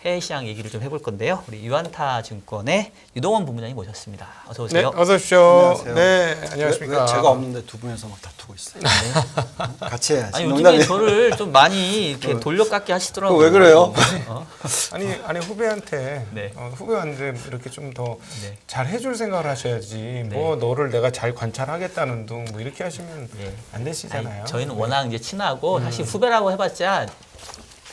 해외시장 얘기를 좀 해볼 건데요. 우리 유안타 증권의 유동원 본부장님 모셨습니다. 어서 오세요. 네, 어서 오십시오. 안녕하세요. 네, 안녕하십니까. 왜 제가 없는데 두 분에서 막 다투고 있어요. 같이 해야지. 아니 요즘에 저를 좀 많이 이렇게 돌려깎기 하시더라고요. 왜 그래요? 아니 후배한테 네. 후배한테 이렇게 좀 더 네. 잘 해줄 생각을 하셔야지. 네. 뭐 너를 내가 잘 관찰하겠다는 둥 뭐 이렇게 하시면 네. 안 되시잖아요. 아니, 저희는 워낙 이제 친하고 사실 후배라고 해봤자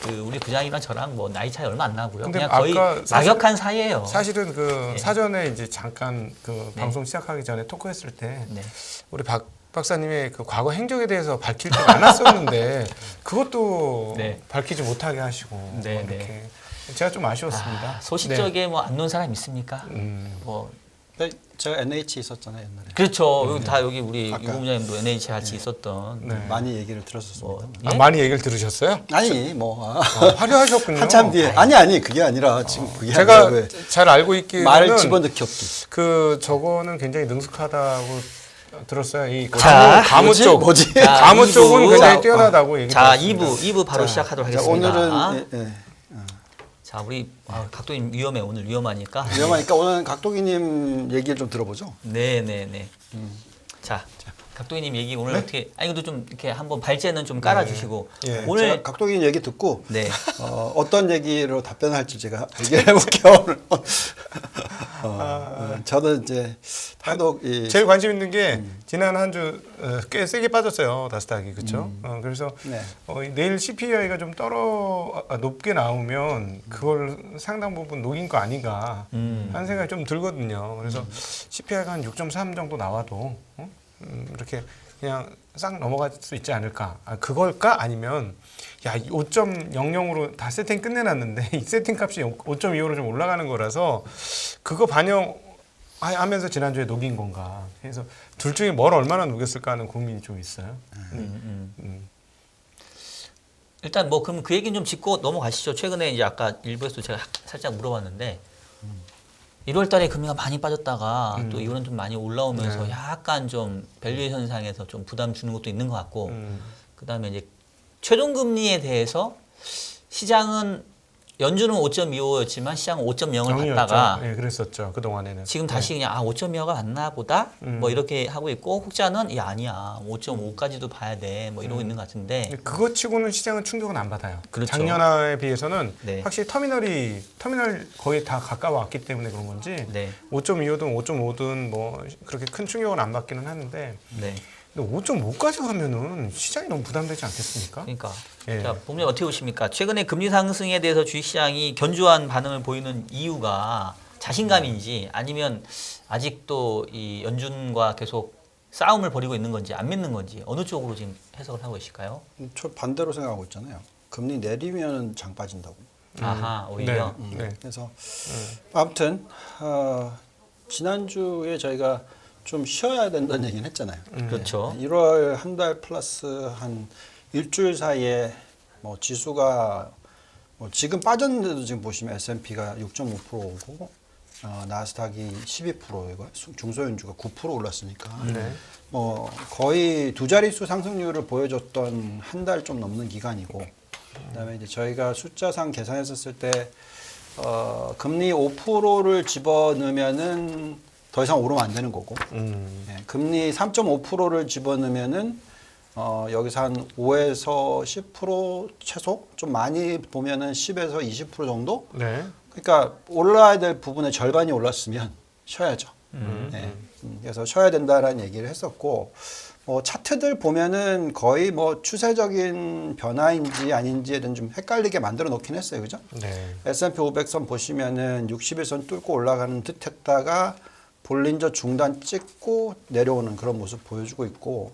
그 우리 부장이랑 저랑 뭐 나이 차이 얼마 안 나고요. 근데 그냥 거의 아까 막역한 사이예요. 사실은 그 네. 사전에 이제 잠깐 그 네. 방송 시작하기 전에 토크했을 때 네. 우리 박 박사님의 그 과거 행적에 대해서 밝힐 게 많았었는데 그것도 네. 밝히지 못하게 하시고 네, 뭐 이렇게 네. 제가 좀 아쉬웠습니다. 아, 소식적에 뭐 안 놓은 사람 있습니까? 뭐 네, 제가 NH 있었잖아요 옛날에. 그렇죠. 여기 다 여기 우리 아까. 유 본부장님도 NH 같이 있었던 네. 많이 얘기를 들었었습니다. 뭐 아, 예? 많이 얘기를 들으셨어요? 아니 뭐 화려하셨군요. 한참 뒤에 아니 그게 아니라 지금 그게 제가 아니라 왜 잘 알고 있기로는 말 집어넣기 없기. 그 저거는 굉장히 능숙하다고 들었어요. 이 자, 가무 뭐지? 쪽, 뭐지? 자, 가무 이부. 쪽은 굉장히 자, 뛰어나다고 얘기 자, 들었습니다. 2부 바로 시작하도록 자, 하겠습니다. 오늘은 자, 우리 각도님 위험해. 오늘 위험하니까. 위험하니까 오늘 각도기님 얘기를 좀 들어보죠. 네. 자, 각도님 얘기 오늘 네? 어떻게 아니 그래도 좀 이렇게 한번 발제는 좀 깔아 주시고 예. 오늘 제가 각도기님 얘기 듣고 네. 어떤 얘기로 답변할지 제가 얘기를 해볼게요. 오늘. 저는 이제 하도 제일 관심 있는 게 지난 한 주 꽤 세게 빠졌어요. 나스닥이 그렇죠. 그래서 네. 내일 CPI가 좀 높게 나오면 그걸 상당 부분 녹인 거 아닌가 하는 생각이 좀 들거든요. 그래서 CPI가 한 6.3 정도 나와도 이렇게 그냥 싹 넘어갈 수 있지 않을까. 그걸까 아니면 야 5.00으로 다 세팅 끝내놨는데 이 세팅 값이 5.25로 좀 올라가는 거라서 그거 반영하면서 지난주에 녹인 건가. 그래서 둘 중에 뭘 얼마나 녹였을까 하는 고민이 좀 있어요. 일단 뭐 그럼 그 얘기는 좀 짚고 넘어가시죠. 최근에 이제 아까 일부에서 제가 살짝 물어봤는데 1월 달에 금리가 많이 빠졌다가 또 이번엔 좀 많이 올라오면서 네. 약간 좀 밸류 현상에서 좀 부담 주는 것도 있는 것 같고 음. 그다음에 이제 최종 금리에 대해서 시장은 연준은 5.25였지만 시장은 5.0을 갔다가 네, 그랬었죠. 그 동안에는. 지금 다시 그냥 5.25가 맞나 보다 뭐 이렇게 하고 있고 혹자는 야 아니야 5.5까지도 봐야 돼 뭐 이러고 있는 것 같은데 그것 치고는 시장은 충격은 안 받아요. 그렇죠. 작년에 비해서는 네. 확실히 터미널 거의 다 가까워왔기 때문에 그런 건지 네. 5.25든 5.5든 뭐 그렇게 큰 충격은 안 받기는 하는데 네. 근데 5.5까지 가면은 시장이 너무 부담되지 않겠습니까? 그러니까 예. 자 본부님 어떻게 보십니까? 최근에 금리 상승에 대해서 주식시장이 견조한 반응을 보이는 이유가 자신감인지 아니면 아직도 이 연준과 계속 싸움을 벌이고 있는 건지 안 믿는 건지 어느 쪽으로 지금 해석을 하고 계실까요? 저 반대로 생각하고 있잖아요. 금리 내리면 장 빠진다고. 아하 오히려 네. 그래서 아무튼 지난주에 저희가 좀 쉬어야 된다는 얘기는 했잖아요. 그렇죠. 1월 한 달 플러스 한 일주일 사이에 뭐 지수가 뭐 지금 빠졌는데도 지금 보시면 S&P가 6.5%고 나스닥이 12%이고 중소형주가 9% 올랐으니까 네. 뭐 거의 두 자릿수 상승률을 보여줬던 한 달 좀 넘는 기간이고 그다음에 이제 저희가 숫자상 계산했었을 때 금리 5%를 집어넣으면은 더 이상 오르면 안 되는 거고 예, 금리 3.5%를 집어넣으면은 여기서 한 5에서 10% 최소 좀 많이 보면은 10에서 20% 정도 네. 그러니까 올라야 될 부분의 절반이 올랐으면 쉬어야죠. 예, 그래서 쉬어야 된다라는 얘기를 했었고 뭐 차트들 보면은 거의 뭐 추세적인 변화인지 아닌지에 대한 좀 헷갈리게 만들어 놓긴 했어요, 그죠? 네. S&P 500선 보시면은 60일선 뚫고 올라가는 듯했다가 볼린저 중단 찍고 내려오는 그런 모습 보여주고 있고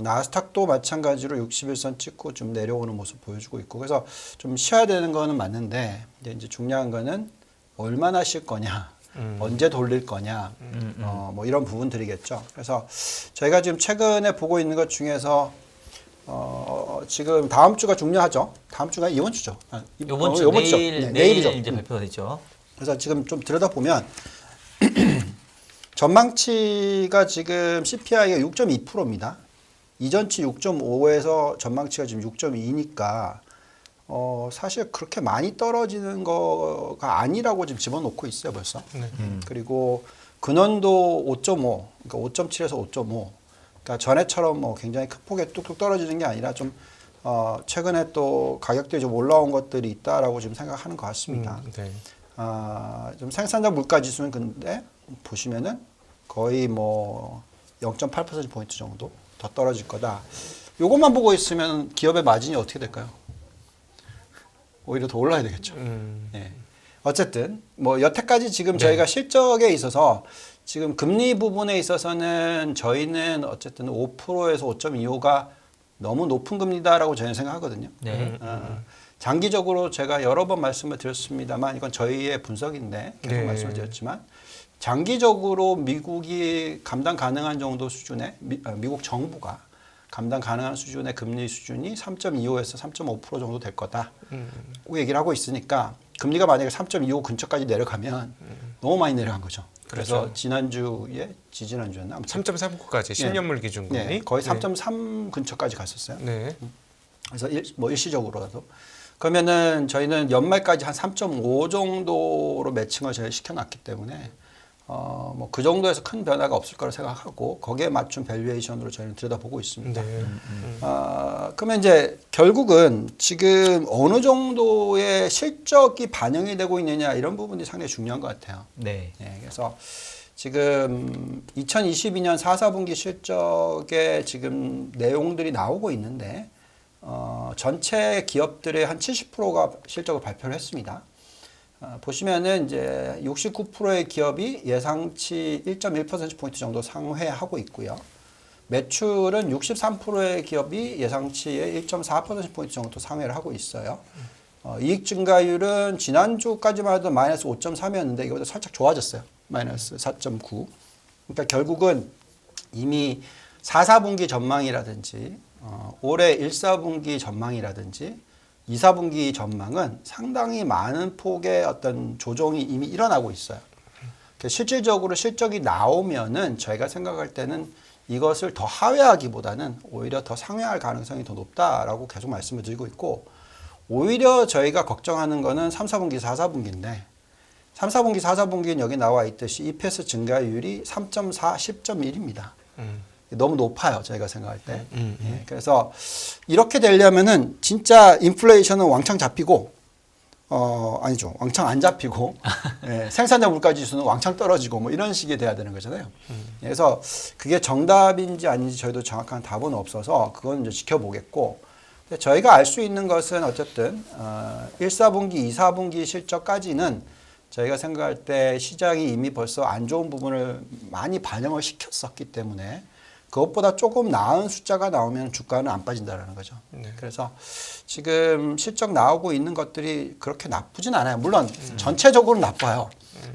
나스닥도 마찬가지로 61선 찍고 좀 내려오는 모습 보여주고 있고 그래서 좀 쉬어야 되는 거는 맞는데 이제 중요한 거는 얼마나 쉴 거냐 언제 돌릴 거냐 뭐 이런 부분들이겠죠. 그래서 저희가 지금 최근에 보고 있는 것 중에서 지금 다음 주가 중요하죠. 다음 주가 이번 주죠. 이번 주 이번 주죠. 내일 네, 내일이죠. 이제 발표가 되죠. 그래서 지금 좀 들여다보면 전망치가 지금 CPI가 6.2%입니다. 이전치 6.5에서 전망치가 지금 6.2니까 사실 그렇게 많이 떨어지는 거가 아니라고 지금 집어넣고 있어요 벌써. 네. 그리고 근원도 5.5, 그러니까 5.7에서 5.5. 그러니까 전에처럼 뭐 굉장히 큰 폭에 뚝뚝 떨어지는 게 아니라 좀 최근에 또 가격들이 좀 올라온 것들이 있다라고 지금 생각하는 것 같습니다. 네. 좀 생산자 물가 지수는 근데 보시면은 거의 뭐 0.8%포인트 정도 더 떨어질 거다. 요것만 보고 있으면 기업의 마진이 어떻게 될까요? 오히려 더 올라야 되겠죠. 예. 어쨌든 뭐 여태까지 지금 저희가 실적에 있어서 지금 금리 부분에 있어서는 저희는 어쨌든 5%에서 5.25가 너무 높은 금리다라고 저희는 생각하거든요. 네. 장기적으로 제가 여러 번 말씀을 드렸습니다만 이건 저희의 분석인데 계속 네. 말씀을 드렸지만 장기적으로 미국이 감당 가능한 정도 수준의 미국 정부가 감당 가능한 수준의 금리 수준이 3.25에서 3.5% 정도 될 거다고 얘기를 하고 있으니까 금리가 만약에 3.25 근처까지 내려가면 너무 많이 내려간 거죠. 그래서 그렇죠. 지난주에 지지난주였나? 3.39까지 10년물 기준금리 네, 거의 3.3 근처까지 갔었어요. 네. 그래서 일시적으로라도 그러면은 저희는 연말까지 한 3.5 정도로 매칭을 저희 시켜놨기 때문에 뭐 그 정도에서 큰 변화가 없을 거라 생각하고 거기에 맞춘 밸류에이션으로 저희는 들여다보고 있습니다. 네. 그러면 이제 결국은 지금 어느 정도의 실적이 반영이 되고 있느냐 이런 부분이 상당히 중요한 것 같아요. 네. 네, 그래서 지금 2022년 4, 4분기 실적에 지금 내용들이 나오고 있는데 전체 기업들의 한 70%가 실적을 발표를 했습니다. 보시면은 이제 69%의 기업이 예상치 1.1%포인트 정도 상회하고 있고요. 매출은 63%의 기업이 예상치의 1.4%포인트 정도 상회를 하고 있어요. 이익 증가율은 지난주까지만 해도 마이너스 5.3이었는데 이거보다 살짝 좋아졌어요. 마이너스 4.9. 그러니까 결국은 이미 4, 4분기 전망이라든지 올해 1, 4분기 전망이라든지 2, 4분기 전망은 상당히 많은 폭의 어떤 조정이 이미 일어나고 있어요. 실질적으로 실적이 나오면은 저희가 생각할 때는 이것을 더 하회하기보다는 오히려 더 상회할 가능성이 더 높다라고 계속 말씀을 드리고 있고 오히려 저희가 걱정하는 거는 3, 4분기, 4, 4분기인데 3, 4분기, 4, 4분기는 여기 나와 있듯이 EPS 증가율이 3.4, 10.1입니다. 너무 높아요. 저희가 생각할 때. 예, 그래서 이렇게 되려면은 진짜 인플레이션은 왕창 잡히고 아니죠. 왕창 안 잡히고 예, 생산자 물가 지수는 왕창 떨어지고 뭐 이런 식이 돼야 되는 거잖아요. 그래서 그게 정답인지 아닌지 저희도 정확한 답은 없어서 그건 이제 지켜보겠고 근데 저희가 알 수 있는 것은 어쨌든 1, 4분기, 2, 4분기 실적까지는 저희가 생각할 때 시장이 이미 벌써 안 좋은 부분을 많이 반영을 시켰었기 때문에 그것보다 조금 나은 숫자가 나오면 주가는 안 빠진다라는 거죠. 네. 그래서 지금 실적 나오고 있는 것들이 그렇게 나쁘진 않아요. 물론 전체적으로 나빠요.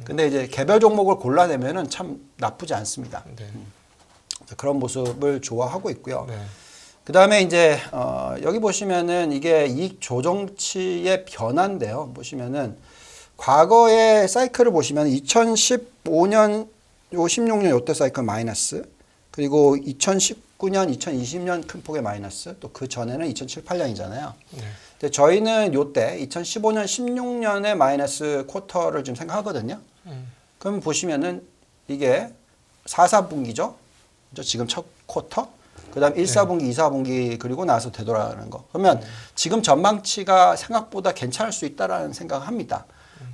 근데 이제 개별 종목을 골라내면은 참 나쁘지 않습니다. 네. 그런 모습을 좋아하고 있고요. 네. 그 다음에 이제 여기 보시면은 이게 이익 조정치의 변화인데요. 보시면은 과거의 사이클을 보시면 2015년, 요 16년 요때 사이클 마이너스 그리고 2019년, 2020년 큰 폭의 마이너스 또 그 전에는 2007, 8년이잖아요. 네. 근데 저희는 요때 2015년, 16년의 마이너스 쿼터를 지금 생각하거든요. 그럼 보시면은 이게 4, 4분기죠. 지금 첫 쿼터. 그 다음 1, 4분기, 2, 4분기 그리고 나서 되돌아가는 거. 그러면 지금 전망치가 생각보다 괜찮을 수 있다라는 생각을 합니다.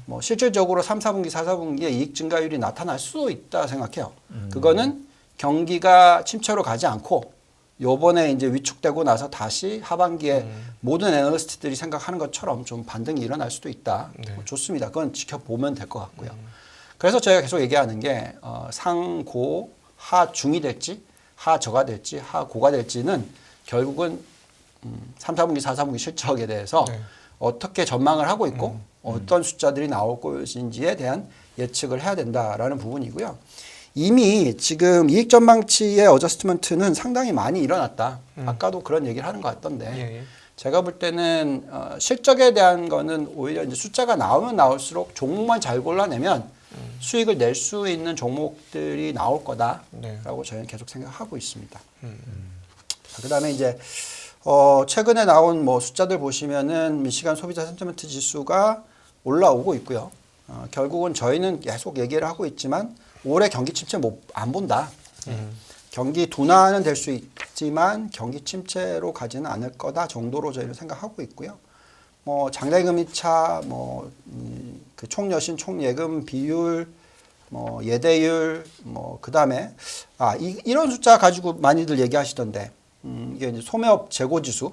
뭐 실질적으로 3, 4분기, 4, 4분기에 이익 증가율이 나타날 수도 있다 생각해요. 그거는 경기가 침체로 가지 않고 요번에 이제 위축되고 나서 다시 하반기에 모든 애널리스트들이 생각하는 것처럼 좀 반등이 일어날 수도 있다. 네. 좋습니다. 그건 지켜보면 될 것 같고요. 그래서 저희가 계속 얘기하는 게 상고 하중이 될지 하저가 될지 하고가 될지는 결국은 3, 4분기, 4, 4분기 실적에 대해서 네. 어떻게 전망을 하고 있고 어떤 숫자들이 나올 것인지에 대한 예측을 해야 된다라는 부분이고요. 이미 지금 이익 전망치의 어저스트먼트는 상당히 많이 일어났다. 아까도 그런 얘기를 하는 것 같던데 예. 제가 볼 때는 실적에 대한 거는 오히려 이제 숫자가 나오면 나올수록 종목만 잘 골라내면 수익을 낼 수 있는 종목들이 나올 거다라고 네. 저희는 계속 생각하고 있습니다. 그다음에 이제 최근에 나온 뭐 숫자들 보시면은 미시간 소비자 센티먼트 지수가 올라오고 있고요. 결국은 저희는 계속 얘기를 하고 있지만 올해 경기 침체 안 본다. 경기 둔화는 될 수 있지만 경기 침체로 가지는 않을 거다 정도로 저희는 생각하고 있고요. 뭐 장래금리차, 그 총여신 총예금 비율, 뭐 예대율, 뭐 그다음에 이런 숫자 가지고 많이들 얘기하시던데 이게 이제 소매업 재고지수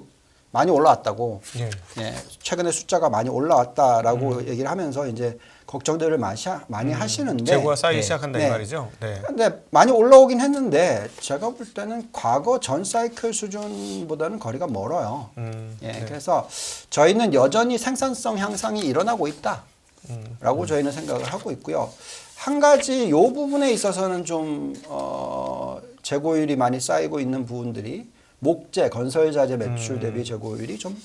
많이 올라왔다고. 예. 예, 최근에 숫자가 많이 올라왔다라고 얘기를 하면서 이제 걱정들을 많이 하시는데 재고가 쌓이기 네. 시작한다 네. 이 말이죠. 네. 근데 많이 올라오긴 했는데 제가 볼 때는 과거 전 사이클 수준보다는 거리가 멀어요. 예, 네. 그래서 저희는 여전히 생산성 향상이 일어나고 있다라고 저희는 생각을 하고 있고요. 한 가지 요 부분에 있어서는 좀 재고율이 많이 쌓이고 있는 부분들이 목재, 건설자재 매출 대비 재고율이 좀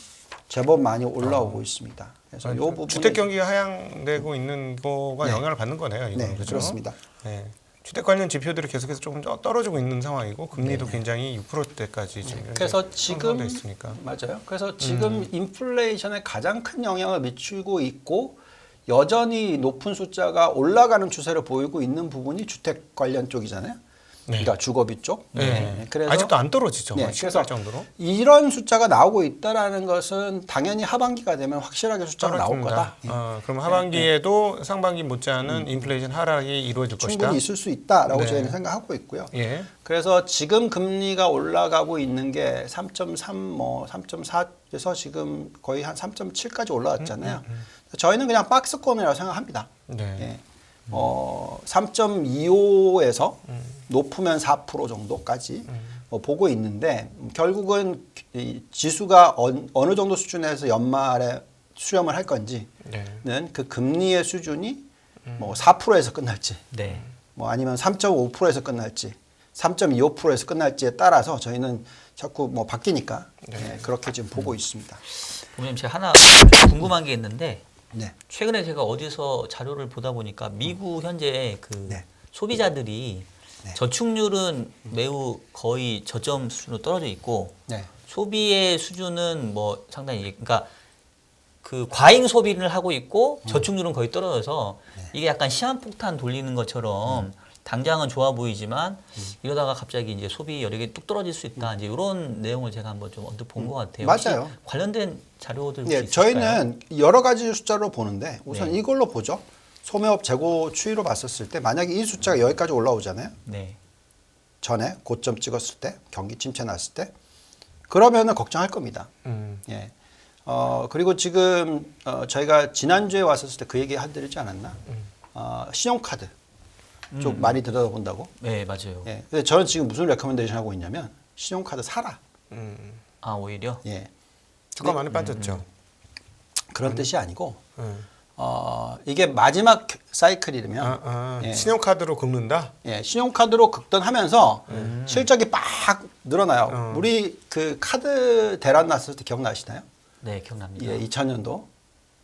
제법 많이 올라오고 있습니다. 그래서 요 부분 주택 경기가 하향되고 있는 거가 네. 영향을 받는 거네요. 이건, 네, 그렇죠? 그렇습니다. 네. 주택 관련 지표들이 계속해서 조금 떨어지고 있는 상황이고 금리도 네. 굉장히 6%대까지 지금 현재 그래서 지금 상승돼 있으니까. 맞아요. 그래서 지금 인플레이션에 가장 큰 영향을 미치고 있고 여전히 높은 숫자가 올라가는 추세를 보이고 있는 부분이 주택 관련 쪽이잖아요. 네. 그러니까 주거비 쪽. 네. 그래서 아직도 안 떨어지죠. 네, 그래서 그래서 정도로 이런 숫자가 나오고 있다라는 것은 당연히 하반기가 되면 확실하게 숫자가 나올 거다. 예. 그럼 하반기에도 상반기 못지않은 인플레이션 하락이 이루어질 충분히 것이다. 있을 수 있다라고 네. 저희는 생각하고 있고요. 예. 그래서 지금 금리가 올라가고 있는 게 3.3, 뭐 3.4에서 지금 거의 한 3.7까지 올라왔잖아요. 저희는 그냥 박스권이라고 생각합니다. 네. 예. 3.25에서 높으면 4% 정도까지 보고 있는데 결국은 이 지수가 어느 정도 수준에서 연말에 수렴을 할 건지는 네. 그 금리의 수준이 뭐 4%에서 끝날지 네. 뭐 아니면 3.5%에서 끝날지 3.25%에서 끝날지에 따라서 저희는 자꾸 뭐 바뀌니까 예, 그렇게 지금 보고 있습니다. 부모님 제가 하나 좀 궁금한 게 있는데 네. 최근에 제가 어디서 자료를 보다 보니까 미국 현재 그 네. 소비자들이 네. 저축률은 매우 거의 저점 수준으로 떨어져 있고 네. 소비의 수준은 뭐 상당히 그러니까 그 과잉 소비를 하고 있고 저축률은 거의 떨어져서 이게 약간 시한폭탄 돌리는 것처럼 당장은 좋아 보이지만 이러다가 갑자기 이제 소비 여력이 뚝 떨어질 수 있다. 이제 이런 내용을 제가 한번 좀 언뜻 본 것 같아요. 혹시 맞아요. 관련된 자료들 혹시 예, 있을까요? 저희는 여러 가지 숫자로 보는데 우선 네. 이걸로 보죠. 소매업 재고 추이로 봤었을 때 만약에 이 숫자가 여기까지 올라오잖아요. 네. 전에 고점 찍었을 때 경기 침체 났을 때 그러면은 걱정할 겁니다. 예. 그리고 지금 저희가 지난주에 왔었을 때 그 얘기 해드리지 않았나? 신용카드 좀 많이 들여다본다고. 네, 맞아요. 예. 근데 저는 지금 무슨 레커멘데이션 하고 있냐면 신용카드 사라. 아, 오히려? 예. 주가 많이 빠졌죠. 그런 뜻이 아니고 음. 이게 마지막 사이클이면 예. 신용카드로 긁는다. 예, 신용카드로 극단하면서 실적이 빡 늘어나요. 어. 우리 그 카드 대란 났을 때 기억나시나요? 네, 기억납니다. 예, 2000년도.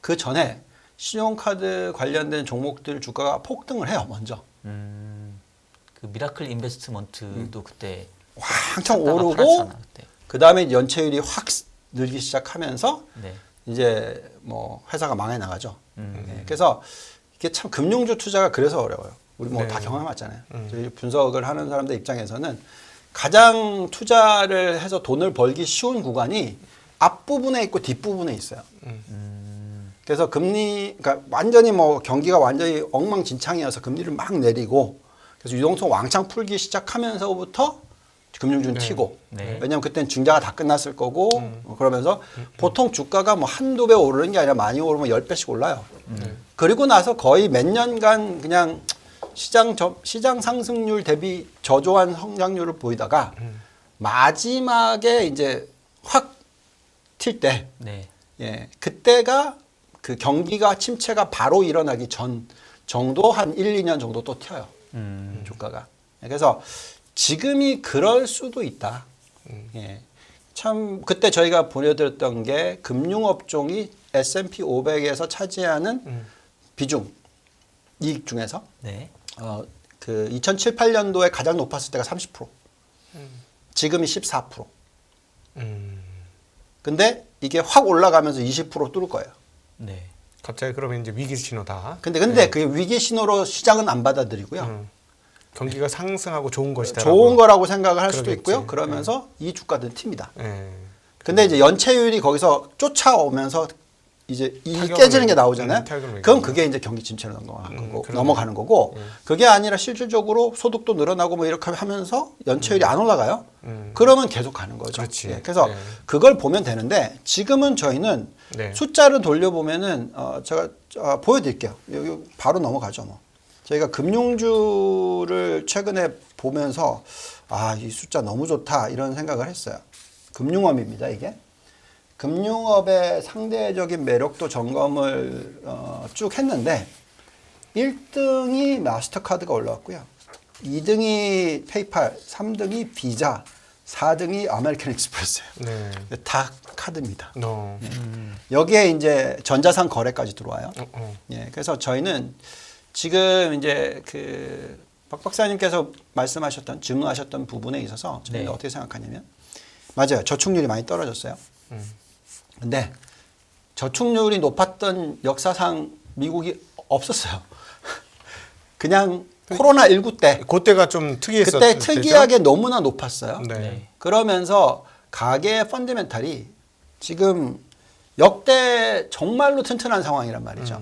그 전에 신용카드 관련된 종목들 주가가 폭등을 해요, 먼저. 그 미라클 인베스트먼트도 그때 왕창 샀다가 오르고 팔았잖아, 그때. 그 다음에 연체율이 확 늘기 시작하면서 네. 이제 뭐 회사가 망해 나가죠. 예, 그래서 이게 참 금융주 투자가 그래서 어려워요. 우리 뭐 다 네. 경험해봤잖아요. 저희 분석을 하는 사람들 입장에서는 가장 투자를 해서 돈을 벌기 쉬운 구간이 앞부분에 있고 뒷부분에 있어요. 그래서 그러니까 완전히 뭐 경기가 완전히 엉망진창이어서 금리를 막 내리고 그래서 유동성 왕창 풀기 시작하면서부터 금융주는 튀고 네. 왜냐하면 그때는 증자가 다 끝났을 거고 그러면서 보통 주가가 뭐 한두 배 오르는 게 아니라 많이 오르면 10배씩 올라요. 그리고 나서 거의 몇 년간 그냥 시장 상승률 대비 저조한 성장률을 보이다가 마지막에 이제 확 튈 때 네. 예, 그때가 그 경기가 침체가 바로 일어나기 전 정도 한 1, 2년 정도 또 튀어요. 주가가. 그래서 지금이 그럴 수도 있다. 예. 참 그때 저희가 보여드렸던 게 금융업종이 S&P 500에서 차지하는 비중 이익 중에서 네. 그 2007, 8년도에 가장 높았을 때가 30%. 지금이 14%. 근데 이게 확 올라가면서 20% 뚫을 거예요. 네. 갑자기 그러면 이제 위기 신호다. 근데 그게 위기 신호로 시장은 안 받아들이고요. 경기가 상승하고 좋은 것이다. 좋은 거라고 생각을 할 수도 그러겠지. 있고요. 그러면서 이 주가들은 튑니다. 예. 근데 이제 연체율이 거기서 쫓아오면서 이제 이 타격을 깨지는 게 매겨. 나오잖아요. 타격을 매겨. 그럼 그게 이제 경기 침체로 넘어가는 거고, 그러네. 넘어가는 거고 그게 아니라 실질적으로 소득도 늘어나고 뭐 이렇게 하면서 연체율이 안 올라가요. 그러면 계속 가는 거죠. 그렇지. 예, 그래서 네. 그걸 보면 되는데 지금은 저희는 네. 숫자를 돌려보면은 제가 보여드릴게요. 여기 바로 넘어가죠. 뭐. 저희가 금융주를 최근에 보면서 이 숫자 너무 좋다 이런 생각을 했어요. 금융업입니다, 이게. 금융업의 상대적인 매력도 점검을 쭉 했는데 1등이 마스터카드가 올라왔고요. 2등이 페이팔, 3등이 비자, 4등이 아메리칸 익스프레스예요. 네. 다 카드입니다. 너. 여기에 이제 전자상 거래까지 들어와요. 어. 예, 그래서 저희는 지금 이제 박 박사님께서 말씀하셨던 질문하셨던 부분에 있어서 저희는 네. 어떻게 생각하냐면 맞아요. 저축률이 많이 떨어졌어요. 근데 저축률이 높았던 역사상 미국이 없었어요. 그냥 코로나19 때 그때가 좀 특이했었죠. 그때 특이하게 너무나 높았어요. 네. 네. 그러면서 가계의 펀드멘탈이 지금 역대 정말로 튼튼한 상황이란 말이죠.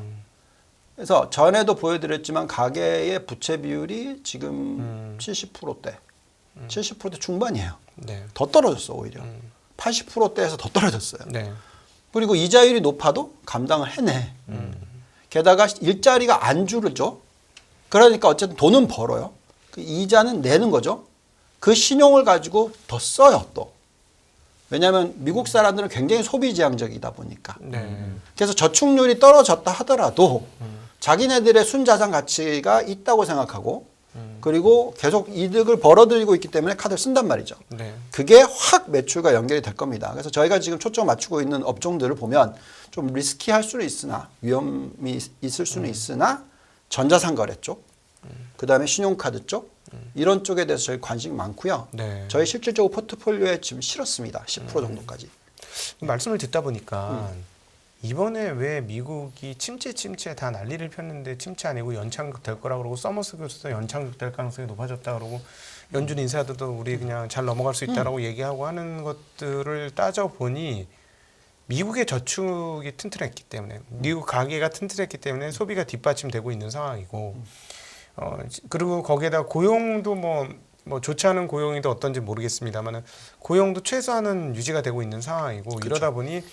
그래서 전에도 보여드렸지만 가계의 부채 비율이 지금 70%대, 70%대 중반이에요. 네. 더 떨어졌어 오히려. 80%대에서 더 떨어졌어요. 네. 그리고 이자율이 높아도 감당을 해내. 게다가 일자리가 안 줄죠. 그러니까 어쨌든 돈은 벌어요. 그 이자는 내는 거죠. 그 신용을 가지고 더 써요 또. 왜냐하면 미국 사람들은 굉장히 소비지향적이다 보니까. 네. 그래서 저축률이 떨어졌다 하더라도 자기네들의 순자산 가치가 있다고 생각하고 그리고 계속 이득을 벌어들이고 있기 때문에 카드를 쓴단 말이죠. 네. 그게 확 매출과 연결이 될 겁니다. 그래서 저희가 지금 초점 맞추고 있는 업종들을 보면 좀 리스키할 수는 있으나 위험이 있을 수는 있으나 전자상 거래 쪽, 그다음에 신용카드 쪽 이런 쪽에 대해서 저희 관심이 많고요. 네. 저희 실질적으로 포트폴리오에 지금 실었습니다. 10% 정도까지. 말씀을 듣다 보니까 이번에 왜 미국이 침체 다 난리를 폈는데 침체 아니고 연착륙 될 거라 그러고 서머스 교수도 연착륙 될 가능성이 높아졌다 그러고 연준 인사들도 우리 그냥 잘 넘어갈 수 있다라고 얘기하고 하는 것들을 따져 보니 미국의 저축이 튼튼했기 때문에 미국 가계가 튼튼했기 때문에 소비가 뒷받침되고 있는 상황이고 그리고 거기에다 고용도 뭐 좋지 않은 고용이도 어떤지 모르겠습니다만 고용도 최소한은 유지가 되고 있는 상황이고 그렇죠. 이러다 보니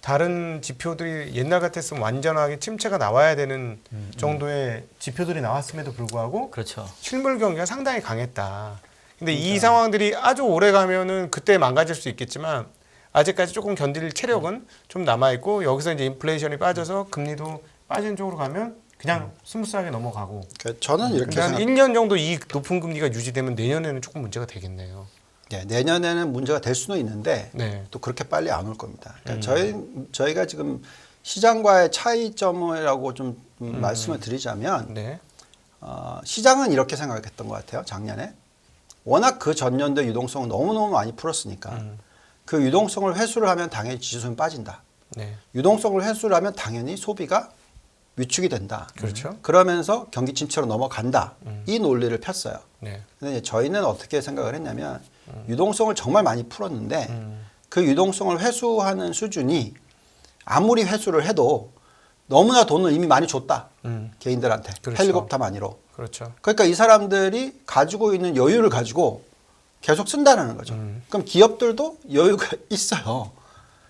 다른 지표들이 옛날 같았으면 완전하게 침체가 나와야 되는 정도의 지표들이 나왔음에도 불구하고 그렇죠. 실물 경기가 상당히 강했다. 근데 이 상황들이 아주 오래 가면은 그때 망가질 수 있겠지만 아직까지 조금 견딜 체력은 좀 남아 있고 여기서 이제 인플레이션이 빠져서 금리도 빠진 쪽으로 가면 그냥 스무스하게 넘어가고. 저는 이렇게 한 1년 정도 이 높은 금리가 유지되면 내년에는 조금 문제가 되겠네요. 네, 내년에는 문제가 될 수는 있는데 네. 또 그렇게 빨리 안 올 겁니다. 그러니까 저희가 지금 시장과의 차이점이라고 좀 말씀을 드리자면 네. 시장은 이렇게 생각했던 것 같아요. 작년에 워낙 그 전년도에 유동성을 너무너무 많이 풀었으니까 그 유동성을 회수를 하면 당연히 지수는 빠진다. 네. 유동성을 회수를 하면 당연히 소비가 위축이 된다. 그렇죠. 그러면서 경기 침체로 넘어간다. 이 논리를 폈어요. 네. 근데 이제 저희는 어떻게 생각을 했냐면 유동성을 정말 많이 풀었는데 그 유동성을 회수하는 수준이 아무리 회수를 해도 너무나 돈을 이미 많이 줬다. 개인들한테. 그렇죠. 헬리콥터만이로. 그렇죠. 그러니까 이 사람들이 가지고 있는 여유를 가지고 계속 쓴다는 거죠. 그럼 기업들도 여유가 있어요.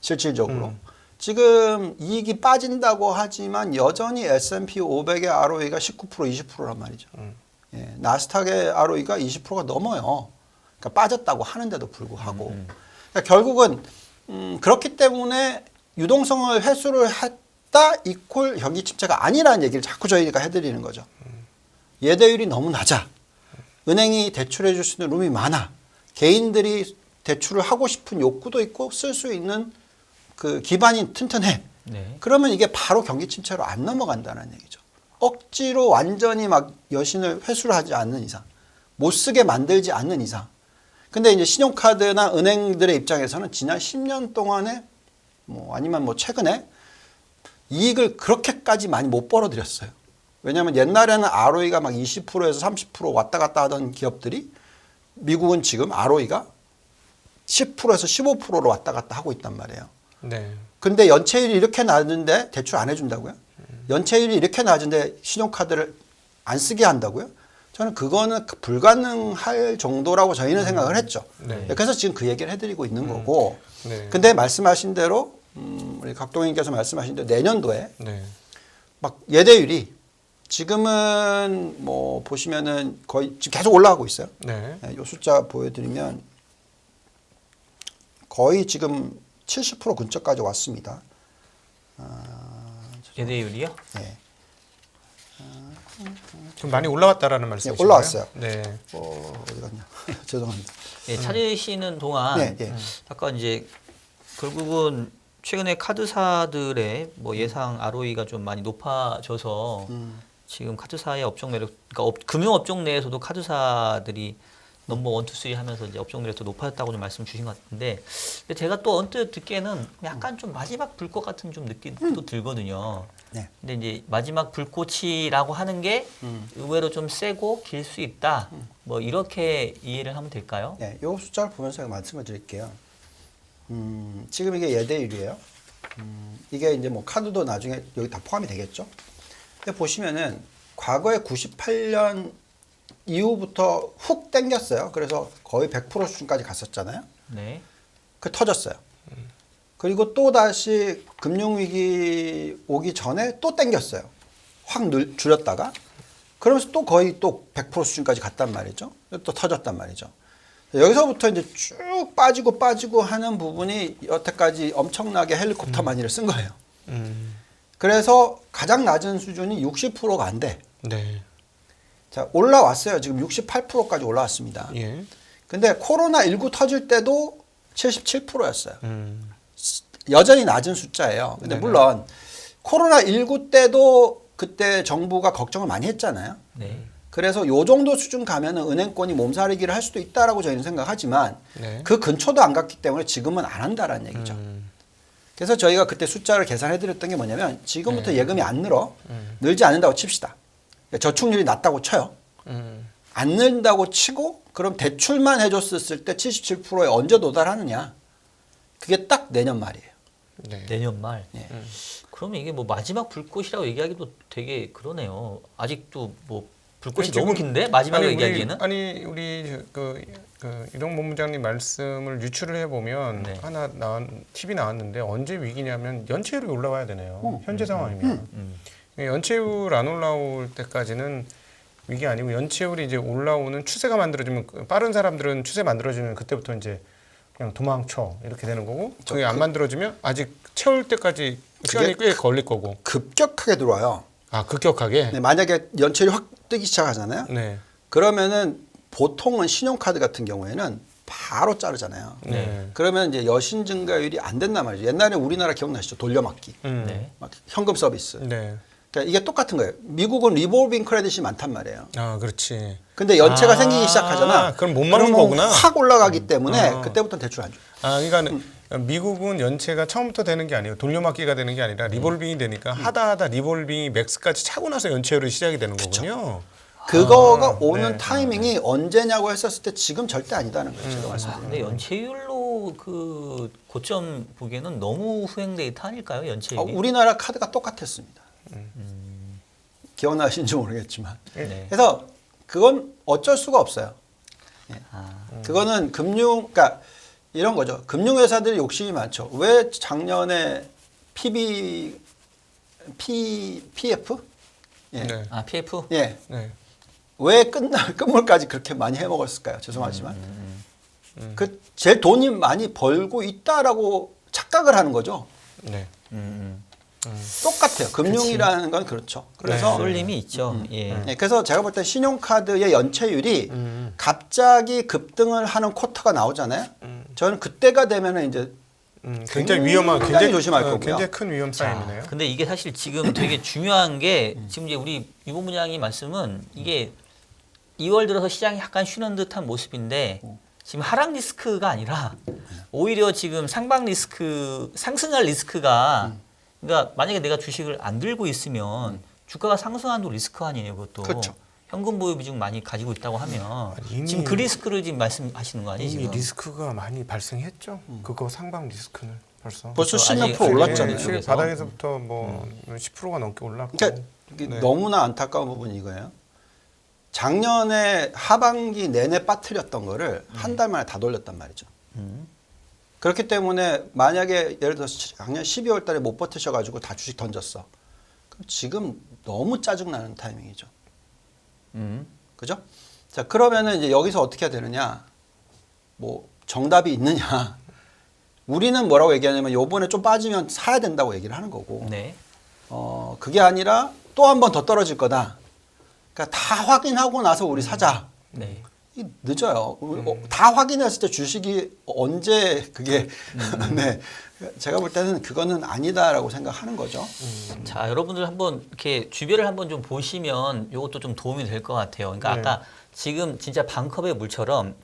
실질적으로. 지금 이익이 빠진다고 하지만 여전히 S&P 500의 ROE가 19% 20%란 말이죠. 예, 나스닥의 ROE가 20%가 넘어요. 그러니까 빠졌다고 하는데도 불구하고. 그러니까 결국은 그렇기 때문에 유동성을 회수를 했다 이퀄 경기 침체가 아니라는 얘기를 자꾸 저희가 해드리는 거죠. 예대율이 너무 낮아. 은행이 대출해 줄 수 있는 룸이 많아. 개인들이 대출을 하고 싶은 욕구도 있고 쓸 수 있는 그 기반이 튼튼해. 네. 그러면 이게 바로 경기 침체로 안 넘어간다는 얘기죠. 억지로 완전히 막 여신을 회수를 하지 않는 이상, 못 쓰게 만들지 않는 이상. 근데 이제 신용카드나 은행들의 입장에서는 지난 10년 동안에 뭐 아니면 뭐 최근에 이익을 그렇게까지 많이 못 벌어들였어요. 왜냐하면 옛날에는 ROE가 막 20%에서 30% 왔다 갔다 하던 기업들이 미국은 지금 ROE가 10%에서 15%로 왔다 갔다 하고 있단 말이에요. 네. 근데 연체율이 이렇게 낮은데 대출 안 해준다고요? 연체율이 이렇게 낮은데 신용카드를 안 쓰게 한다고요? 저는 그거는 불가능할 정도라고 저희는 생각을 했죠. 네. 그래서 지금 그 얘기를 해드리고 있는 거고. 네. 근데 말씀하신 대로 우리 각동님께서 말씀하신 대로 내년도에 네. 막 예대율이 지금은 뭐 보시면은 거의 지금 계속 올라가고 있어요. 네. 이 숫자 보여드리면 거의 지금 70% 근처까지 왔습니다. 예대율이요? 네. 좀 많이 올라왔다라는 말씀이신가요? 네, 올라왔어요. 네. 어디 갔냐? 죄송합니다. 예, 찾으시는 동안 네, 네. 잠깐 이제 결국은 최근에 카드사들의 뭐 예상 ROE가 좀 많이 높아져서 지금 카드사의 업종 매력, 그러니까 금융 업종 내에서도 카드사들이 넘버 1, 2, 3 하면서 이제 업종 매력도 높아졌다고 좀 말씀 주신 것 같은데, 근데 제가 또 언뜻 듣기에는 약간 좀 마지막 불꽃 같은 좀 느낌도 들거든요. 네. 근데 이제 마지막 불꽃이라고 하는 게 의외로 좀 세고 길 수 있다. 뭐 이렇게 이해를 하면 될까요? 네, 이 숫자를 보면서 제가 말씀을 드릴게요. 지금 이게 예대율이에요. 이게 이제 뭐 카드도 나중에 여기 다 포함이 되겠죠. 근데 보시면은 과거에 98년 이후부터 훅 땡겼어요. 그래서 거의 100% 수준까지 갔었잖아요. 네. 그 터졌어요. 그리고 또 다시 금융위기 오기 전에 또 땡겼어요. 확 줄였다가 그러면서 또 거의 또 100% 수준까지 갔단 말이죠. 또 터졌단 말이죠. 여기서부터 이제 쭉 빠지고 하는 부분이 여태까지 엄청나게 헬리콥터 마니를 쓴 거예요. 그래서 가장 낮은 수준이 60%가 안 돼. 네. 자, 올라왔어요. 지금 68%까지 올라왔습니다. 예. 근데 코로나19 터질 때도 77%였어요. 여전히 낮은 숫자예요. 근데 네네. 물론 코로나19 때도 그때 정부가 걱정을 많이 했잖아요. 네. 그래서 요 정도 수준 가면은 은행권이 몸살이기를 할 수도 있다라고 저희는 생각하지만 네. 그 근처도 안 갔기 때문에 지금은 안 한다라는 얘기죠. 그래서 저희가 그때 숫자를 계산해 드렸던 게 뭐냐면 지금부터 네. 예금이 안 늘어. 늘지 않는다고 칩시다. 저축률이 낮다고 쳐요. 안 늘다고 치고 그럼 대출만 해줬을 때 77%에 언제 도달하느냐. 그게 딱 내년 말이에요. 네. 내년 말. 예. 그러면 이게 뭐 마지막 불꽃이라고 얘기하기도 되게 그러네요. 아직도 뭐 불꽃이 아니, 너무 지금- 긴데 마지막으로 아니, 얘기하기에는? 우리 이동 본부장님 말씀을 유추를 해보면 네. 하나 팁이 나왔는데 언제 위기냐면 연체율이 올라와야 되네요. 현재 상황이면 연체율 안 올라올 때까지는 위기 아니고 연체율이 이제 올라오는 추세가 만들어지면 빠른 사람들은 추세 만들어지면 그때부터 이제 그냥 도망쳐 이렇게 되는 거고 그게 안 만들어지면 아직 채울 때까지 시간이 꽤 걸릴 거고. 급격하게 들어와요. 아 급격하게. 네, 만약에 연체율이 확 뜨기 시작하잖아요. 네. 그러면은 보통은 신용카드 같은 경우에는 바로 자르잖아요. 네. 그러면 이제 여신 증가율이 안 된단 말이죠. 옛날에 우리나라 기억나시죠? 돌려막기, 네. 막 현금 서비스. 네. 그러니까 이게 똑같은 거예요. 미국은 리볼빙 크레딧이 많단 말이에요. 아 그렇지. 근데 연체가 아, 생기기 시작하잖아. 그럼 못 막는 그러면 거구나. 확 올라가기 때문에 아. 그때부터 대출 안 줘. 아, 그러니까 미국은 연체가 처음부터 되는 게 아니고 돌려막기가 되는 게 아니라 리볼빙이 되니까 하다 리볼빙이 맥스까지 차고 나서 연체율이 시작이 되는 거군요. 그거가 오는 네. 타이밍이 언제냐고 했었을 때 지금 절대 아니다는 거예요. 제가 아, 말씀드린 근데 연체율로 그 고점 보기에는 너무 후행 데이터 아닐까요? 연체율이? 우리나라 카드가 똑같았습니다. 기억나시는지 모르겠지만. 네. 그래서 그건 어쩔 수가 없어요. 아, 그거는 그러니까 이런 거죠. 금융회사들이 욕심이 많죠. 왜 작년에 PF? 예. 네. 아, PF? 예. 네. 왜 끝물까지 그렇게 많이 해먹었을까요? 죄송하지만. 그 제일 돈이 많이 벌고 있다라고 착각을 하는 거죠. 네. 똑같아요. 금융이라는 건 그렇죠. 그래서 쏠림이 있죠. 예. 네, 그래서 제가 볼 때 신용카드의 연체율이 갑자기 급등을 하는 쿼터가 나오잖아요. 저는 그때가 되면은 이제 굉장히 위험한, 굉장히 조심할 거고요. 굉장히 큰 위험 사인이네요. 근데 이게 사실 지금 되게 중요한 게 지금 이제 우리 유보 부장님 말씀은 이게 2월 들어서 시장이 약간 쉬는 듯한 모습인데 지금 하락 리스크가 아니라 오히려 지금 상방 리스크, 상승할 리스크가 그러니까 만약에 내가 주식을 안 들고 있으면 주가가 상승하는 리스크 아니에요, 그것도. 그렇죠. 현금 보유 비중 많이 가지고 있다고 하면 이미- 지금 그 리스크를 지금 말씀하시는 거 아니에요, 이미 지금? 리스크가 많이 발생했죠. 그거 상방 리스크는 벌써. 벌써 그렇죠. 10몇 아직 프로 올랐잖아요. 그쪽에서. 실 바닥에서부터 뭐 10%가 넘게 올랐고. 그러니까 이게 네. 너무나 안타까운 부분이 이거예요. 작년에 하반기 내내 빠뜨렸던 거를 한 달 만에 다 돌렸단 말이죠. 그렇기 때문에 만약에 예를 들어서 작년 12월 달에 못 버티셔가지고 다 주식 던졌어. 그럼 지금 너무 짜증나는 타이밍이죠. 그죠? 자, 그러면은 이제 여기서 어떻게 해야 되느냐? 뭐 정답이 있느냐? 우리는 뭐라고 얘기하냐면 요번에 좀 빠지면 사야 된다고 얘기를 하는 거고. 네. 그게 아니라 또 한 번 더 떨어질 거다. 그러니까 다 확인하고 나서 우리 사자. 네. 이 늦어요. 다 확인했을 때 주식이 언제 그게 네. 제가 볼 때는 그거는 아니다라고 생각하는 거죠. 자, 여러분들 한번 이렇게 주변을 한번 좀 보시면 이것도 좀 도움이 될 것 같아요. 그러니까 네. 아까 지금 진짜 반컵의 물처럼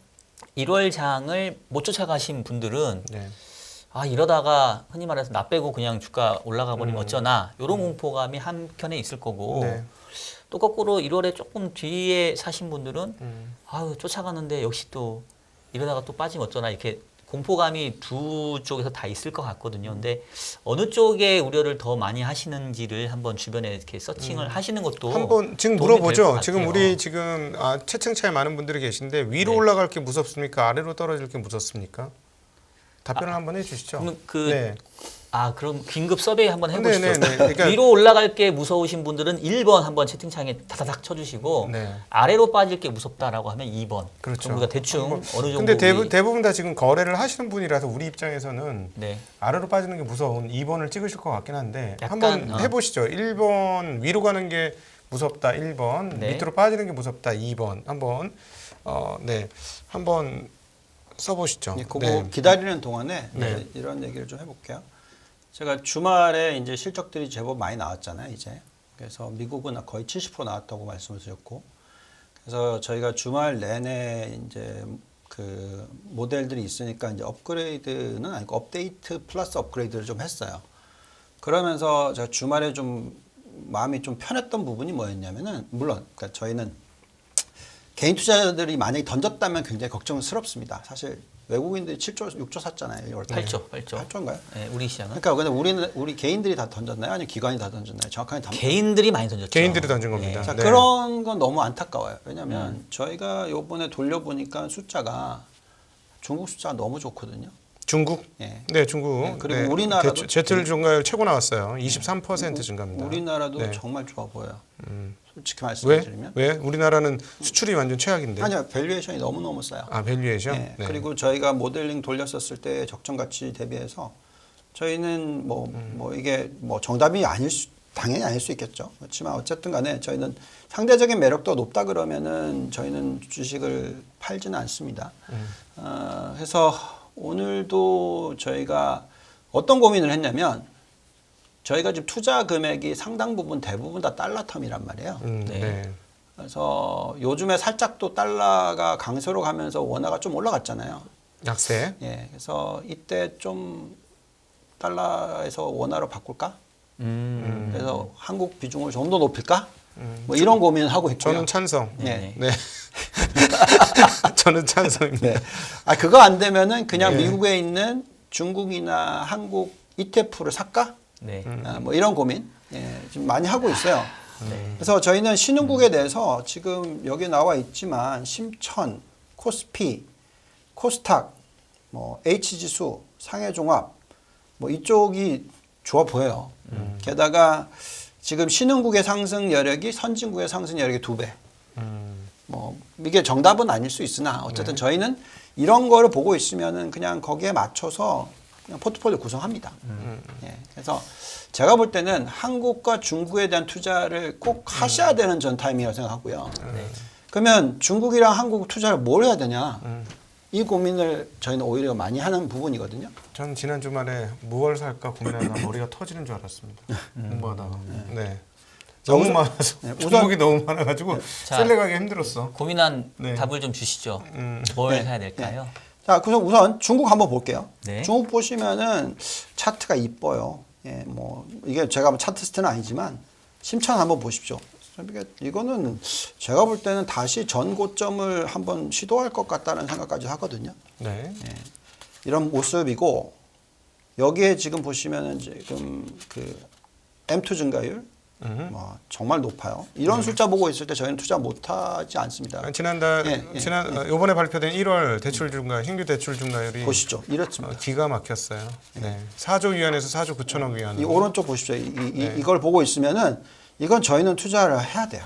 1월 장을 못 쫓아가신 분들은 네. 아 이러다가 흔히 말해서 나 빼고 그냥 주가 올라가 버리면 어쩌나 이런 공포감이 한켠에 있을 거고 네. 또 거꾸로 1월에 조금 뒤에 사신 분들은 음. 아유 쫓아가는데 역시 또 이러다가 또 빠지면 어쩌나 이렇게 공포감이 두 쪽에서 다 있을 것 같거든요. 근데 어느 쪽에 우려를 더 많이 하시는지를 한번 주변에 이렇게 서칭을 하시는 것도 한번 지금 도움이 될것 물어보죠. 지금 같아요. 우리 지금 채팅창에 많은 분들이 계신데 위로 네. 올라갈 게 무섭습니까? 아래로 떨어질 게 무섭습니까? 답변을 한번 해주시죠. 그럼 네. 그럼 긴급 서베이 한번 해보시죠. 네, 네, 네. 그러니까- 위로 올라갈 게 무서우신 분들은 1번 한번 채팅창에 다다닥 쳐주시고 네. 아래로 빠질 게 무섭다라고 하면 2번. 그렇죠. 그럼 우리가 대충 한번- 어느 정도 근데 우리- 대부분 다 지금 거래를 하시는 분이라서 우리 입장에서는 네. 아래로 빠지는 게 무서운 2번을 찍으실 것 같긴 한데 약간, 한번 해보시죠. 1번 위로 가는 게 무섭다 1번, 네. 밑으로 빠지는 게 무섭다 2번 한번 한번 써보시죠. 예, 그거 네. 기다리는 동안에 네. 이런 얘기를 좀 해볼게요. 제가 주말에 이제 실적들이 제법 많이 나왔잖아요, 이제. 그래서 미국은 거의 70% 나왔다고 말씀을 드렸고, 그래서 저희가 주말 내내 이제 그 모델들이 있으니까 이제 업그레이드는 아니고 업데이트 플러스 업그레이드를 좀 했어요. 그러면서 제가 주말에 좀 마음이 좀 편했던 부분이 뭐였냐면은, 물론 그러니까 저희는 개인 투자자들이 만약에 던졌다면 굉장히 걱정스럽습니다. 사실 외국인들이 7조, 6조 샀잖아요. 8조. 8조인가요? 네, 우리 시장은 그러니까 근데 우리 개인들이 다 던졌나요? 아니면 기관이 다 던졌나요? 정확하게 다. 개인들이 많이 던졌죠. 개인들이 던진 겁니다. 자, 네. 그런 건 너무 안타까워요. 왜냐하면 저희가 요번에 돌려보니까 숫자가 중국 숫자가 너무 좋거든요. 중국? 예. 네, 중국. 네, 그리고 우리나라도 제틀 증가율 최고 나왔어요. 23% 증가입니다. 우리나라도 네. 정말 좋아 보여요. 솔직히 왜? 말씀드리면. 왜? 우리나라는 수출이 완전 최악인데. 아니요, 밸류에이션이 너무너무 싸요. 아, 밸류에이션? 네. 네. 그리고 저희가 모델링 돌렸었을 때 적정 가치 대비해서 저희는 뭐 이게 뭐 정답이 당연히 아닐 수 있겠죠. 그렇지만 어쨌든 간에 저희는 상대적인 매력도 높다 그러면은 저희는 주식을 팔지는 않습니다. 그래서 오늘도 저희가 어떤 고민을 했냐면 저희가 지금 투자 금액이 상당 부분 대부분 다 달러 텀이란 말이에요. 네. 네. 그래서 요즘에 살짝 또 달러가 강세로 가면서 원화가 좀 올라갔잖아요. 약세. 예, 그래서 이때 좀 달러에서 원화로 바꿀까? 그래서 한국 비중을 좀 더 높일까? 뭐 이런 고민을 하고 있고요. 저는 찬성. 네. 네. 저는 찬성입니다. 네. 그거 안 되면은 그냥 네. 미국에 있는 중국이나 한국 ETF를 살까? 네. 뭐 이런 고민 지금 많이 하고 있어요. 그래서 저희는 신흥국에 대해서 지금 여기 나와 있지만 심천, 코스피, 코스닥, 뭐 H지수, 상해종합 뭐 이쪽이 좋아 보여요. 게다가 지금 신흥국의 상승 여력이 선진국의 상승 여력의 2배. 뭐 이게 정답은 아닐 수 있으나 어쨌든 저희는 이런 거를 보고 있으면은 그냥 거기에 맞춰서 그냥 포트폴리오 구성합니다. 예, 그래서 제가 볼 때는 한국과 중국에 대한 투자를 꼭 하셔야 되는 전 타임이라고 생각하고요. 그러면 중국이랑 한국 투자를 뭘 해야 되냐? 이 고민을 저희는 오히려 많이 하는 부분이거든요. 전 지난 주말에 무얼 살까 고민하다가 머리가 터지는 줄 알았습니다. 공부하다가. 네. 너무 우선- 많아서 네, 우선- 종목이 너무 많아가지고 자, 셀렉하기 힘들었어. 고민한 네. 답을 좀 주시죠. 뭘 네. 해야 될까요? 자, 그래서 우선 중국 한번 볼게요. 네. 중국 보시면은 차트가 이뻐요. 예, 뭐 이게 제가 뭐 차트스트는 아니지만 심천 한번 보십시오. 이거는 제가 볼 때는 다시 전 고점을 한번 시도할 것 같다는 생각까지 하거든요. 네. 이런 모습이고 여기에 지금 보시면은 지금 그 M2 증가율 뭐 정말 높아요. 이런 숫자 보고 있을 때 저희는 투자 못하지 않습니다. 지난달 예, 이번에 발표된 1월 대출 증가 신규 대출 증가율이 보시죠. 이렇습니다. 기가 막혔어요. 네. 4조 위안에서 4조 9천억 위안. 이 오른쪽 보십시오. 이걸 보고 있으면은 이건 저희는 투자를 해야 돼요.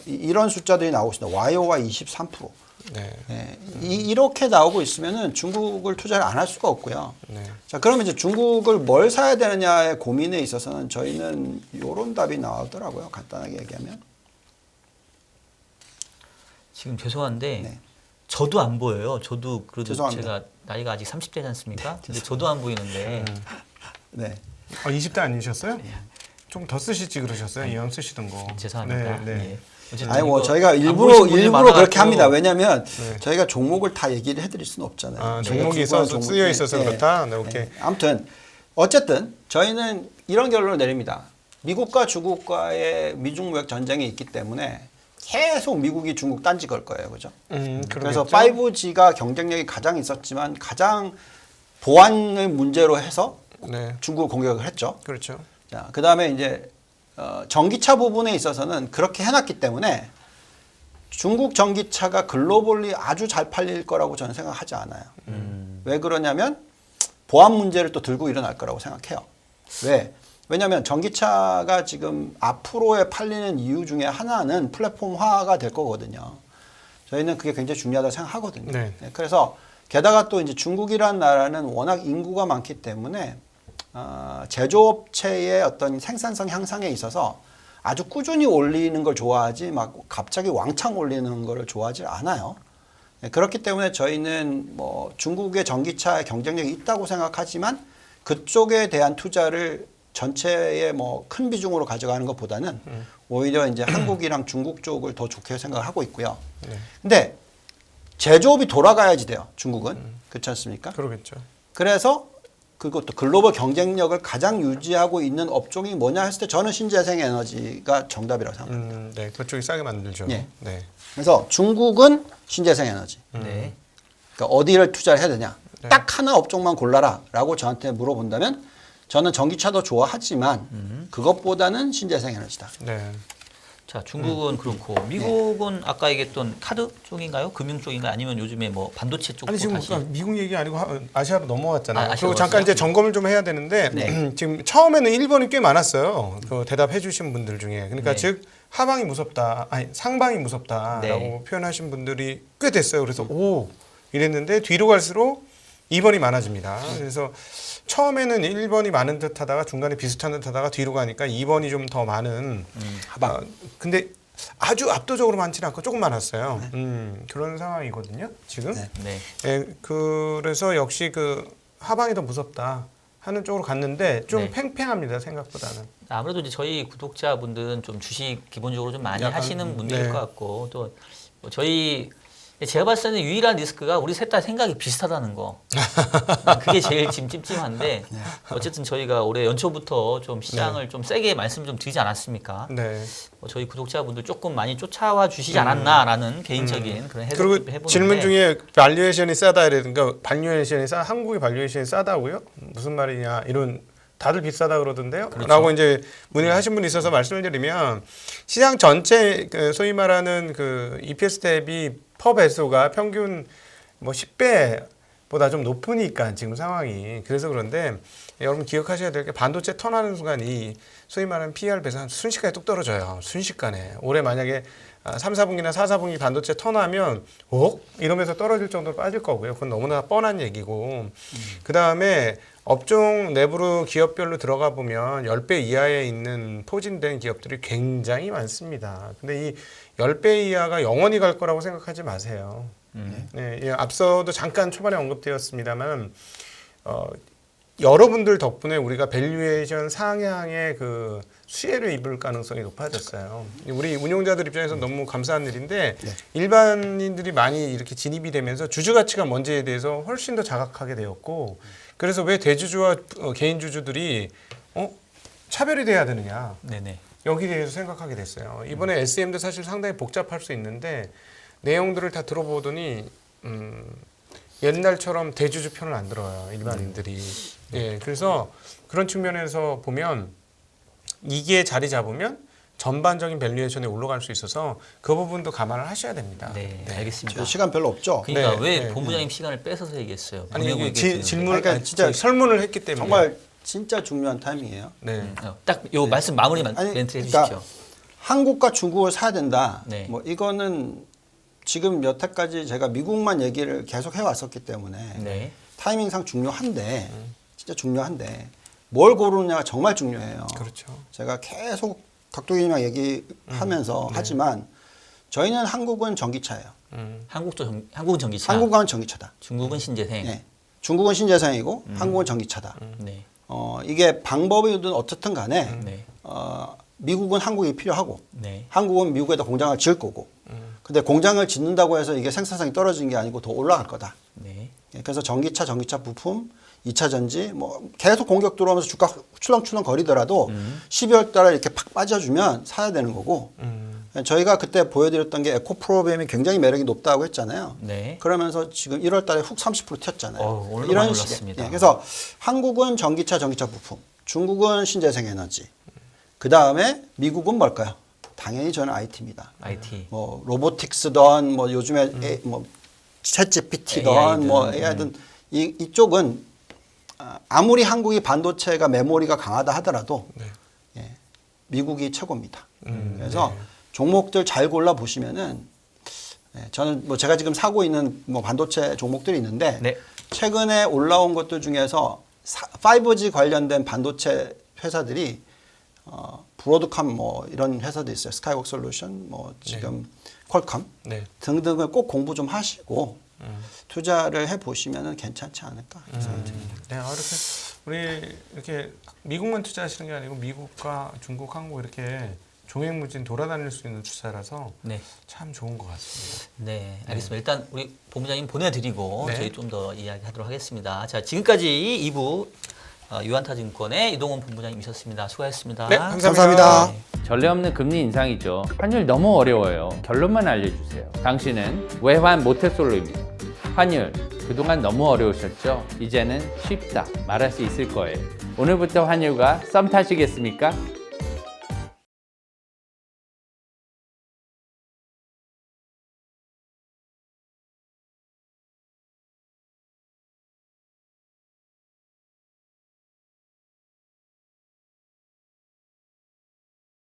이런 숫자들이 나오고 있습니다. YOY 23%. 네. 네. 이렇게 나오고 있으면은 중국을 투자를 안 할 수가 없고요. 네. 자, 그러면 이제 중국을 뭘 사야 되느냐의 고민에 있어서는 저희는 이런 답이 나오더라고요. 간단하게 얘기하면. 지금 죄송한데 네. 저도 안 보여요. 저도 그래도 죄송합니다. 제가 나이가 아직 30대지 않습니까? 근데 저도 안 보이는데 네. 20대 아니셨어요? 좀 더 쓰시지 그러셨어요? 이왕 쓰시던 거. 죄송합니다. 네. 네. 예. 어쨌든 아니 뭐 이거 저희가 안 일부러 보신 분이 그렇게 많아가지고 합니다. 왜냐하면 네. 저희가 종목을 다 얘기를 해드릴 수는 없잖아요. 아, 저희가 종목이 구구한 있어서 종목- 쓰여 있어서 그렇다. 네, 오케이. 아무튼 어쨌든 저희는 이런 결론을 내립니다. 미국과 중국과의 미중 무역 전쟁이 있기 때문에 계속 미국이 중국 딴지 걸 거예요, 그죠? 그래서 그러겠죠? 5G가 경쟁력이 가장 있었지만 가장 보안의 문제로 해서 네. 중국을 공격을 했죠. 그렇죠. 자, 그 다음에 이제 전기차 부분에 있어서는 그렇게 해놨기 때문에 중국 전기차가 글로벌리 아주 잘 팔릴 거라고 저는 생각하지 않아요. 왜 그러냐면 보안 문제를 또 들고 일어날 거라고 생각해요. 왜? 왜냐하면 전기차가 지금 앞으로의 팔리는 이유 중에 하나는 플랫폼화가 될 거거든요. 저희는 그게 굉장히 중요하다고 생각하거든요. 네. 그래서 게다가 또 이제 중국이라는 나라는 워낙 인구가 많기 때문에 제조업체의 어떤 생산성 향상에 있어서 아주 꾸준히 올리는 걸 좋아하지 막 갑자기 왕창 올리는 걸 좋아하지 않아요. 네, 그렇기 때문에 저희는 뭐 중국의 전기차의 경쟁력이 있다고 생각하지만 그쪽에 대한 투자를 전체의 뭐 큰 비중으로 가져가는 것보다는 오히려 이제 한국이랑 중국 쪽을 더 좋게 생각을 하고 있고요. 네. 근데 제조업이 돌아가야지 돼요. 중국은. 그렇지 않습니까? 그러겠죠. 그래서 그것도 글로벌 경쟁력을 가장 유지하고 있는 업종이 뭐냐 했을 때 저는 신재생 에너지가 정답이라고 생각합니다. 네. 그쪽이 싸게 만들죠. 예. 네. 그래서 중국은 신재생 에너지. 네. 그러니까 어디를 투자를 해야 되냐? 네. 딱 하나 업종만 골라라라고 저한테 물어본다면 저는 전기차도 좋아하지만 그것보다는 신재생 에너지다. 네. 자, 중국은 그렇고 미국은 아까 얘기했던 카드 쪽인가요? 금융 쪽인가요? 아니면 요즘에 뭐 반도체 쪽도 아니 지금 다시 그러니까 미국 얘기 아니고 아시아로 넘어왔잖아요. 아, 그리고 아시아로 잠깐 이제 넘어왔어요? 점검을 좀 해야 되는데 네. 지금 처음에는 1번이 꽤 많았어요. 그 대답해 주신 분들 중에. 그러니까 네. 즉 하방이 무섭다. 아니 상방이 무섭다라고 네. 표현하신 분들이 꽤 됐어요. 그래서 오 이랬는데 뒤로 갈수록 2번이 많아집니다. 그래서 처음에는 1번이 많은 듯 하다가 중간에 비슷한 듯 하다가 뒤로 가니까 2번이 좀 더 많은 하방. 근데 아주 압도적으로 많지는 않고 조금 많았어요. 그런 상황이거든요. 지금. 네. 네. 예, 그래서 역시 그 하방이 더 무섭다 하는 쪽으로 갔는데 좀 네. 팽팽합니다 생각보다는. 아무래도 이제 저희 구독자분들은 좀 주식 기본적으로 좀 많이 약간, 하시는 분들일 네. 것 같고 또뭐 저희 제가 봤을 때는 유일한 리스크가 우리 셋 다 생각이 비슷하다는 거. 그게 제일 지금 찜찜한데 어쨌든 저희가 올해 연초부터 좀 시장을 좀 세게 말씀 좀 드리지 않았습니까? 네. 뭐 저희 구독자분들 조금 많이 쫓아와 주시지 않았나라는 개인적인 그런 해석도 그리고 해보는데 질문 중에 발류에이션이 싸다 이러든가 발류에이션이 한국의 발류에이션이 싸다고요? 무슨 말이냐 이런 다들 비싸다 그러던데요. 그렇죠. 라고 이제 문의를 하신 분이 있어서 말씀을 드리면 시장 전체 그 소위 말하는 그 EPS 대비 퍼 배수가 평균 뭐 10배보다 좀 높으니까 지금 상황이 그래서 그런데 여러분 기억하셔야 될 게 반도체 턴하는 순간 이 소위 말하는 PER 배수가 순식간에 뚝 떨어져요. 순식간에. 올해 만약에 3, 4분기나 4, 4분기 반도체 턴하면 이러면서 떨어질 정도로 빠질 거고요. 그건 너무나 뻔한 얘기고 그 다음에 업종 내부로 기업별로 들어가 보면 10배 이하에 있는 포진된 기업들이 굉장히 많습니다. 근데 이 10배 이하가 영원히 갈 거라고 생각하지 마세요. 네, 예, 앞서도 잠깐 초반에 언급되었습니다만 여러분들 덕분에 우리가 밸류에이션 상향의 그 수혜를 입을 가능성이 높아졌어요. 우리 운용자들 입장에서 너무 감사한 일인데 일반인들이 많이 이렇게 진입이 되면서 주주 가치가 뭔지에 대해서 훨씬 더 자각하게 되었고 그래서 왜 대주주와 개인 주주들이 차별이 돼야 되느냐 네네. 여기에 대해서 생각하게 됐어요. 이번에 SM도 사실 상당히 복잡할 수 있는데 내용들을 다 들어보더니 옛날처럼 대주주 편을 안 들어요 일반인들이. 예, 그래서 그런 측면에서 보면 이게 자리 잡으면 전반적인 밸류에이션에 올라갈 수 있어서 그 부분도 감안을 하셔야 됩니다. 네, 알겠습니다. 저 시간 별로 없죠. 그러니까 네, 왜 네, 본부장님 시간을 뺏어서 얘기했어요? 아니 보내고 이게 얘기했는데. 질문, 그러니까 아니, 진짜 설문을 했기 때문에 정말 진짜 중요한 타임이에요. 네. 딱 요 말씀 마무리 멘트 그러니까 해주십시오. 한국과 중국을 사야 된다. 네. 뭐 이거는 지금 여태까지 제가 미국만 얘기를 계속 해왔었기 때문에 네. 타이밍상 중요한데 진짜 중요한데 뭘 고르느냐가 정말 중요해요. 그렇죠. 제가 계속 각도기님이랑 얘기하면서 하지만 저희는 한국은 전기차예요. 한국은 전기차. 한국은 전기차다. 중국은 신재생. 네. 중국은 신재생이고 한국은 전기차다. 네. 이게 방법이든 어떻든 간에 네. 미국은 한국이 필요하고 네. 한국은 미국에다 공장을 지을 거고 근데 공장을 짓는다고 해서 이게 생산성이 떨어지는 게 아니고 더 올라갈 거다. 네. 그래서 전기차 부품, 2차 전지 뭐 계속 공격 들어오면서 주가 출렁출렁 거리더라도 12월 달에 이렇게 팍 빠져주면 사야 되는 거고 저희가 그때 보여드렸던 게 에코 프로그램이 굉장히 매력이 높다고 했잖아요. 네. 그러면서 지금 1월 달에 훅 30% 튀었잖아요. 오늘도 많이 올랐습니다. 그래서 한국은 전기차 부품, 중국은 신재생 에너지, 그 다음에 미국은 뭘까요? 당연히 저는 IT입니다. IT. 뭐 로보틱스든 뭐 요즘에 뭐 챗GPT든 AI든, 뭐 AI든 이쪽은 아무리 한국이 반도체가 메모리가 강하다 하더라도 예, 미국이 최고입니다. 그래서 종목들 잘 골라 보시면은 저는 뭐 제가 지금 사고 있는 뭐 반도체 종목들이 있는데 네. 최근에 올라온 것들 중에서 5G 관련된 반도체 회사들이 브로드컴 뭐 이런 회사도 있어요. 스카이웍 솔루션 뭐 지금 퀄컴 네. 등등을 꼭 공부 좀 하시고 투자를 해 보시면은 괜찮지 않을까 생각이 듭니다. 네, 이렇게 우리 이렇게 미국만 투자하시는 게 아니고 미국과 중국, 한국 이렇게 종횡무진 돌아다닐 수 있는 투자라서 네. 참 좋은 것 같습니다. 네, 알겠습니다. 일단 우리 본부장님 보내드리고 네. 저희 좀 더 이야기하도록 하겠습니다. 자, 지금까지 2부 유한타증권의 이동훈 본부장님이셨습니다. 수고하셨습니다. 네, 감사합니다. 전례 없는 금리 인상이죠. 환율 너무 어려워요. 결론만 알려주세요. 당신은 외환 모태솔로입니다. 환율 그동안 너무 어려우셨죠? 이제는 쉽다 말할 수 있을 거예요. 오늘부터 환율과 썸 타시겠습니까?